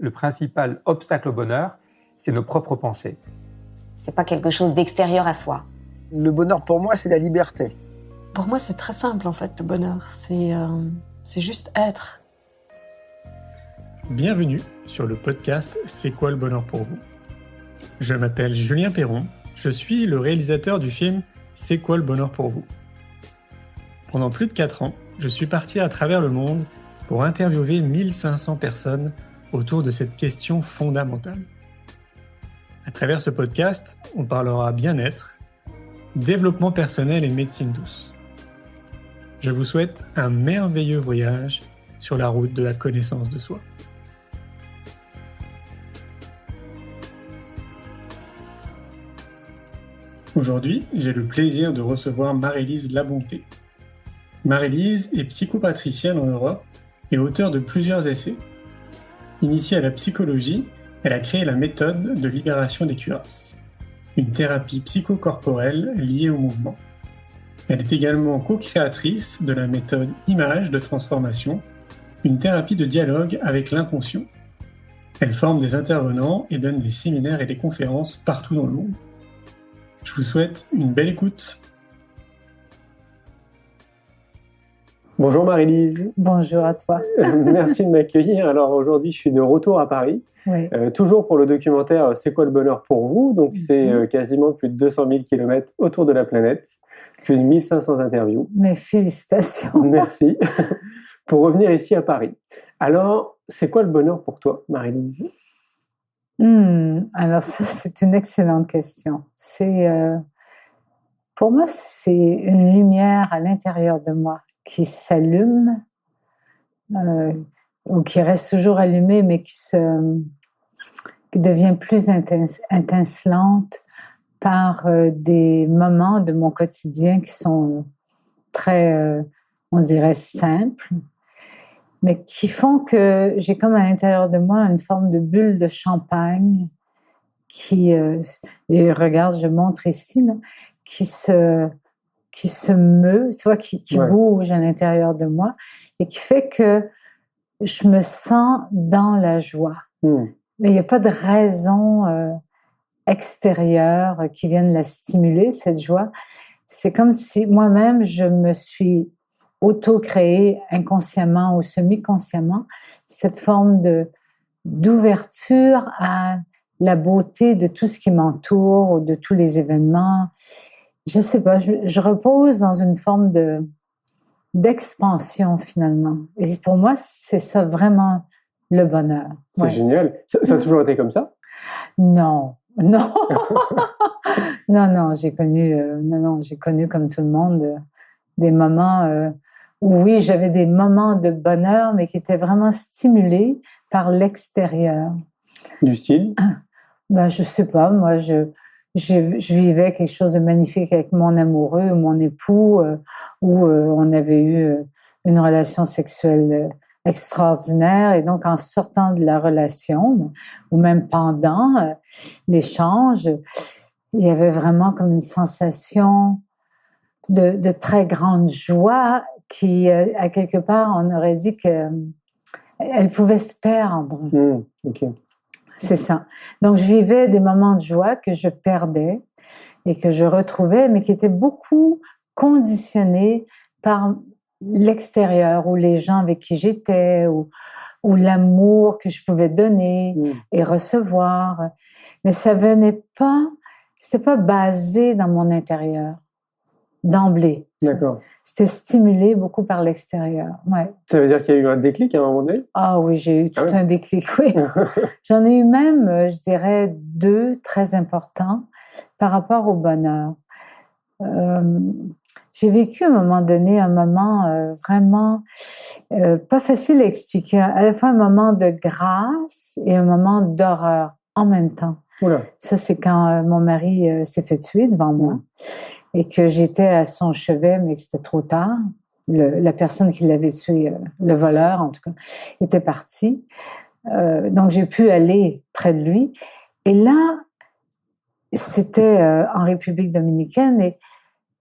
le principal obstacle au bonheur, c'est nos propres pensées. C'est pas quelque chose d'extérieur à soi. Le bonheur pour moi, c'est la liberté. Pour moi, c'est très simple en fait, le bonheur. C'est juste être. Bienvenue sur le podcast C'est quoi le bonheur pour vous ? Je m'appelle Julien Perron, je suis le réalisateur du film C'est quoi le bonheur pour vous ? Pendant plus de 4 ans, je suis parti à travers le monde pour interviewer 1500 personnes autour de cette question fondamentale. À travers ce podcast, on parlera bien-être, développement personnel et médecine douce. Je vous souhaite un merveilleux voyage sur la route de la connaissance de soi. Aujourd'hui, j'ai le plaisir de recevoir Marie-Lise Labonté. Marie-Lise est psychopatricienne en Europe et auteure de plusieurs essais. Initiée à la psychologie, elle a créé la méthode de libération des cuirasses, une thérapie psychocorporelle liée au mouvement. Elle est également co-créatrice de la méthode Image de transformation, une thérapie de dialogue avec l'inconscient. Elle forme des intervenants et donne des séminaires et des conférences partout dans le monde. Je vous souhaite une belle écoute. Bonjour Marie-Lise. Bonjour à toi. Merci de m'accueillir. Alors aujourd'hui, je suis de retour à Paris, Oui. Toujours pour le documentaire C'est quoi le bonheur pour vous ? Donc c'est quasiment plus de 200 000 km autour de la planète, plus de 1500 interviews. Mes félicitations. Merci. Pour revenir ici à Paris. Alors, c'est quoi le bonheur pour toi, Marie-Lise ? Alors ça, c'est une excellente question. Pour moi, c'est une lumière à l'intérieur de moi qui s'allume ou qui reste toujours allumée, mais qui devient plus étincelante par des moments de mon quotidien qui sont très, on dirait, simples, mais qui font que j'ai comme à l'intérieur de moi une forme de bulle de champagne qui, et regarde, je montre ici, là, qui se meut, tu vois, qui bouge à l'intérieur de moi et qui fait que je me sens dans la joie. Mais il n'y a pas de raison extérieure qui vienne la stimuler, cette joie. C'est comme si moi-même, je me suis auto-créée inconsciemment ou semi-consciemment cette forme d'ouverture à la beauté de tout ce qui m'entoure, de tous les événements. Je sais pas, je repose dans une forme d'expansion finalement. Et pour moi, c'est ça vraiment le bonheur. C'est génial. Ça a toujours été comme ça ? Non. Non, j'ai connu comme tout le monde des moments où oui, j'avais des moments de bonheur, mais qui étaient vraiment stimulés par l'extérieur. Du style ? Je sais pas, moi, je vivais quelque chose de magnifique avec mon amoureux ou mon époux, où on avait eu une relation sexuelle extraordinaire, et donc en sortant de la relation, ou même pendant l'échange, il y avait vraiment comme une sensation de très grande joie qui, à quelque part, on aurait dit qu'elle pouvait se perdre. Okay. C'est ça. Donc, je vivais des moments de joie que je perdais et que je retrouvais, mais qui étaient beaucoup conditionnés par l'extérieur, ou les gens avec qui j'étais, ou l'amour que je pouvais donner et recevoir. Mais ça venait pas, c'était pas basé dans mon intérieur, d'emblée. D'accord. C'était stimulé beaucoup par l'extérieur. Ouais. Ça veut dire qu'il y a eu un déclic à un moment donné ? Ah oui, j'ai eu tout un déclic, oui. J'en ai eu même, je dirais, 2 très importants par rapport au bonheur. J'ai vécu à un moment donné un moment vraiment pas facile à expliquer, à la fois un moment de grâce et un moment d'horreur en même temps. Oula. Ça, c'est quand mon mari s'est fait tuer devant moi et que j'étais à son chevet, mais que c'était trop tard. La personne qui l'avait tué, le voleur en tout cas, était parti. Donc j'ai pu aller près de lui. Et là, c'était en République dominicaine, et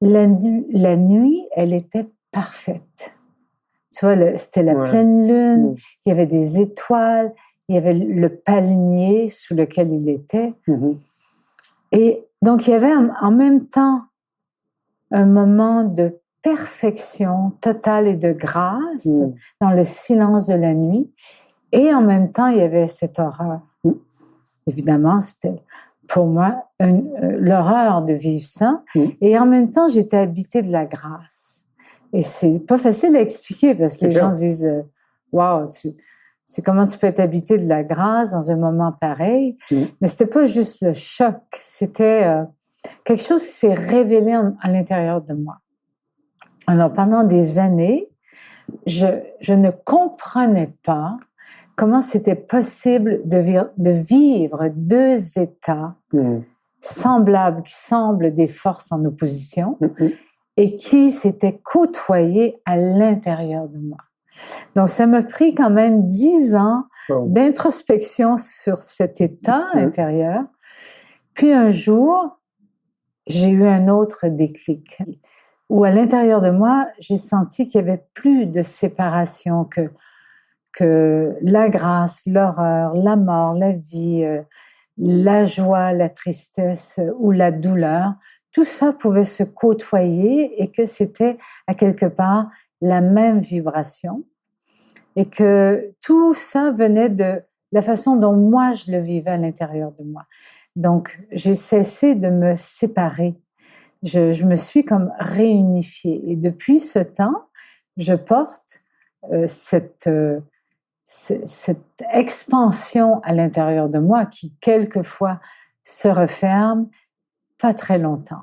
la nuit, elle était parfaite. Tu vois, c'était la pleine lune, il y avait des étoiles, il y avait le palmier sous lequel il était. Et donc, il y avait en même temps un moment de perfection totale et de grâce dans le silence de la nuit. Et en même temps, il y avait cette horreur. Évidemment, c'était pour moi l'horreur de vivre ça. Et en même temps, j'étais habitée de la grâce. Et c'est pas facile à expliquer parce que les gens disent « Wow, c'est comment tu peux être habité de la grâce dans un moment pareil. » Mais c'était pas juste le choc, c'était quelque chose qui s'est révélé à l'intérieur de moi. Alors, pendant des années, je ne comprenais pas comment c'était possible de vivre deux états semblables, qui semblent des forces en opposition, et qui s'étaient côtoyés à l'intérieur de moi. Donc, ça m'a pris quand même 10 ans d'introspection sur cet état intérieur. Puis un jour, j'ai eu un autre déclic, où à l'intérieur de moi, j'ai senti qu'il n'y avait plus de séparation, que la grâce, l'horreur, la mort, la vie, la joie, la tristesse ou la douleur, tout ça pouvait se côtoyer et que c'était à quelque part la même vibration et que tout ça venait de la façon dont moi je le vivais à l'intérieur de moi. Donc, j'ai cessé de me séparer. Je me suis comme réunifiée. Et depuis ce temps, je porte cette expansion à l'intérieur de moi qui, quelquefois, se referme pas très longtemps.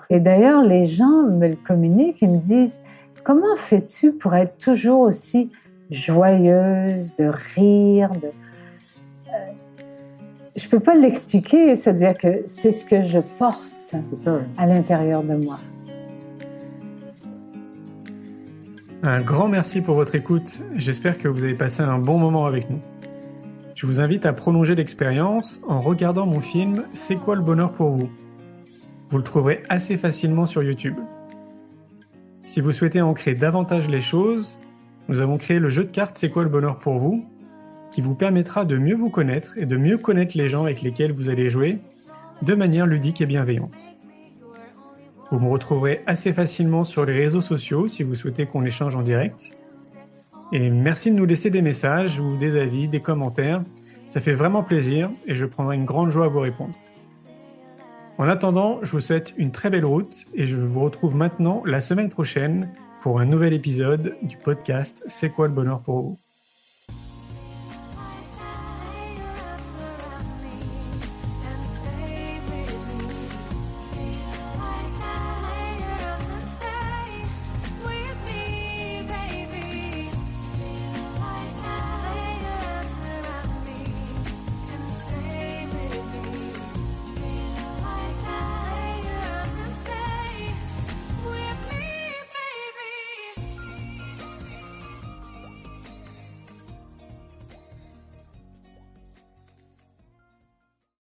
Et d'ailleurs, les gens me le communiquent, ils me disent « Comment fais-tu pour être toujours aussi joyeuse, de rire, je peux pas l'expliquer, c'est-à-dire que c'est ce que je porte à l'intérieur de moi. Un grand merci pour votre écoute. J'espère que vous avez passé un bon moment avec nous. Je vous invite à prolonger l'expérience en regardant mon film « C'est quoi le bonheur pour vous ?» Vous le trouverez assez facilement sur YouTube. Si vous souhaitez ancrer davantage les choses, nous avons créé le jeu de cartes « C'est quoi le bonheur pour vous ?» qui vous permettra de mieux vous connaître et de mieux connaître les gens avec lesquels vous allez jouer de manière ludique et bienveillante. Vous me retrouverez assez facilement sur les réseaux sociaux si vous souhaitez qu'on échange en direct. Et merci de nous laisser des messages ou des avis, des commentaires. Ça fait vraiment plaisir et je prendrai une grande joie à vous répondre. En attendant, je vous souhaite une très belle route et je vous retrouve maintenant la semaine prochaine pour un nouvel épisode du podcast « C'est quoi le bonheur pour vous ?»